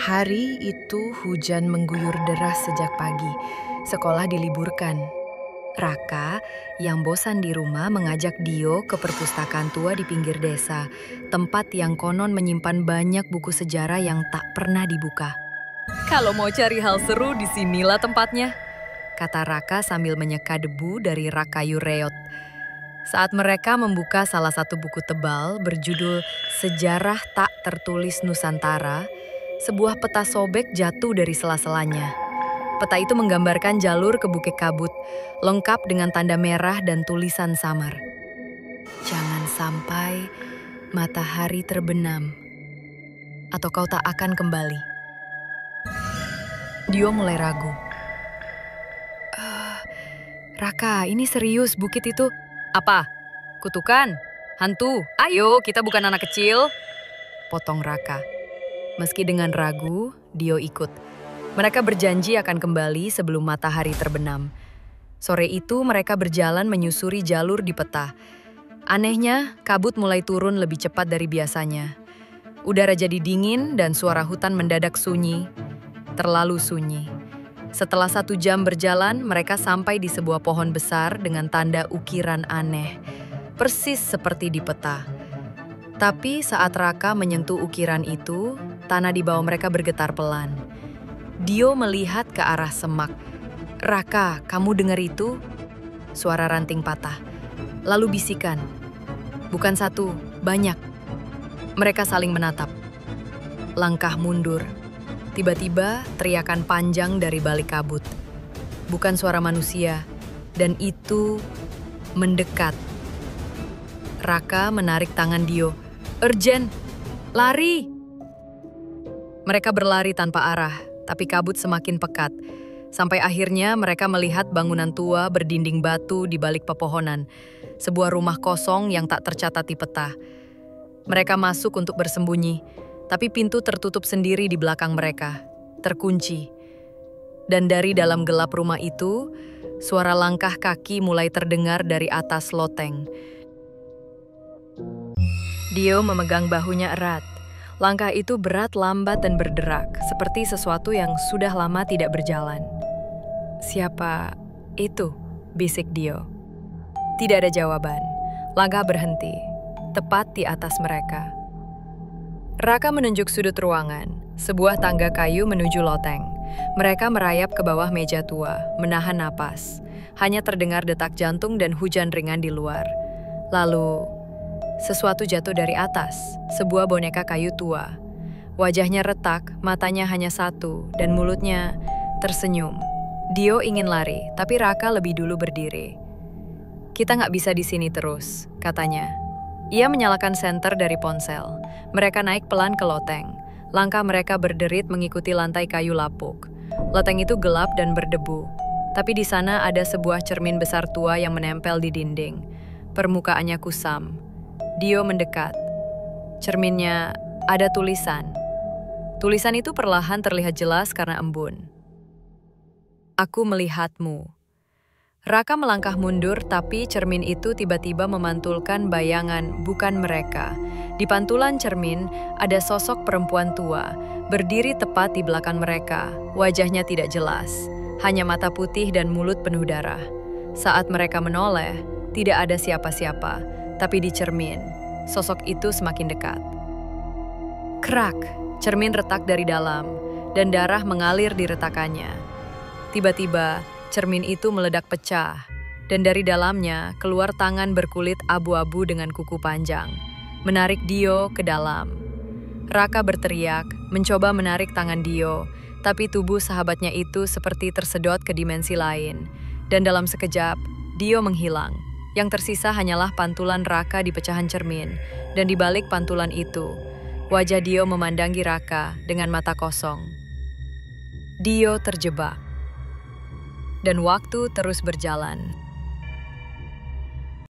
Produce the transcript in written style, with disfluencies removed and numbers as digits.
Hari itu hujan mengguyur deras sejak pagi. Sekolah diliburkan. Raka yang bosan di rumah mengajak Dio ke perpustakaan tua di pinggir desa, tempat yang konon menyimpan banyak buku sejarah yang tak pernah dibuka. Kalau mau cari hal seru, di sinilah tempatnya, kata Raka sambil menyeka debu dari rak kayu reot. Saat mereka membuka salah satu buku tebal berjudul Sejarah Tak Tertulis Nusantara, sebuah peta sobek jatuh dari sela-selanya. Peta itu menggambarkan jalur ke Bukit Kabut, lengkap dengan tanda merah dan tulisan samar. Jangan sampai matahari terbenam, atau kau tak akan kembali. Dio mulai ragu. Raka, ini serius bukit itu. Apa? Kutukan? Hantu? Ayo, kita bukan anak kecil. Potong Raka. Meski dengan ragu, Dio ikut. Mereka berjanji akan kembali sebelum matahari terbenam. Sore itu mereka berjalan menyusuri jalur di peta. Anehnya, kabut mulai turun lebih cepat dari biasanya. Udara jadi dingin dan suara hutan mendadak sunyi. Terlalu sunyi. Setelah 1 jam berjalan, mereka sampai di sebuah pohon besar dengan tanda ukiran aneh. Persis seperti di peta. Tapi saat Raka menyentuh ukiran itu, tanah di bawah mereka bergetar pelan. Dio melihat ke arah semak. Raka, kamu dengar itu? Suara ranting patah. Lalu bisikan. Bukan satu, banyak. Mereka saling menatap. Langkah mundur. Tiba-tiba teriakan panjang dari balik kabut. Bukan suara manusia, dan itu mendekat. Raka menarik tangan Dio. Urgent! Lari! Mereka berlari tanpa arah, tapi kabut semakin pekat. Sampai akhirnya mereka melihat bangunan tua berdinding batu di balik pepohonan. Sebuah rumah kosong yang tak tercatat di peta. Mereka masuk untuk bersembunyi, tapi pintu tertutup sendiri di belakang mereka. Terkunci. Dan dari dalam gelap rumah itu, suara langkah kaki mulai terdengar dari atas loteng. Dio memegang bahunya erat. Langkah itu berat, lambat, dan berderak, seperti sesuatu yang sudah lama tidak berjalan. Siapa itu? Bisik Dio. Tidak ada jawaban. Langkah berhenti, tepat di atas mereka. Raka menunjuk sudut ruangan, sebuah tangga kayu menuju loteng. Mereka merayap ke bawah meja tua, menahan napas. Hanya terdengar detak jantung dan hujan ringan di luar. Lalu, sesuatu jatuh dari atas, sebuah boneka kayu tua. Wajahnya retak, matanya hanya satu, dan mulutnya tersenyum. Dio ingin lari, tapi Raka lebih dulu berdiri. Kita nggak bisa di sini terus, katanya. Ia menyalakan senter dari ponsel. Mereka naik pelan ke loteng. Langkah mereka berderit mengikuti lantai kayu lapuk. Loteng itu gelap dan berdebu. Tapi di sana ada sebuah cermin besar tua yang menempel di dinding. Permukaannya kusam. Dio mendekat. Cerminnya ada tulisan. Tulisan itu perlahan terlihat jelas karena embun. Aku melihatmu. Raka melangkah mundur, tapi cermin itu tiba-tiba memantulkan bayangan bukan mereka. Di pantulan cermin ada sosok perempuan tua, berdiri tepat di belakang mereka. Wajahnya tidak jelas, hanya mata putih dan mulut penuh darah. Saat mereka menoleh, tidak ada siapa-siapa, tapi di cermin, sosok itu semakin dekat. Krak, cermin retak dari dalam, dan darah mengalir di retakannya. Tiba-tiba, cermin itu meledak pecah, dan dari dalamnya keluar tangan berkulit abu-abu dengan kuku panjang, menarik Dio ke dalam. Raka berteriak, mencoba menarik tangan Dio, tapi tubuh sahabatnya itu seperti tersedot ke dimensi lain, dan dalam sekejap, Dio menghilang. Yang tersisa hanyalah pantulan Raka di pecahan cermin, dan di balik pantulan itu, wajah Dio memandangi Raka dengan mata kosong. Dio terjebak. Dan waktu terus berjalan.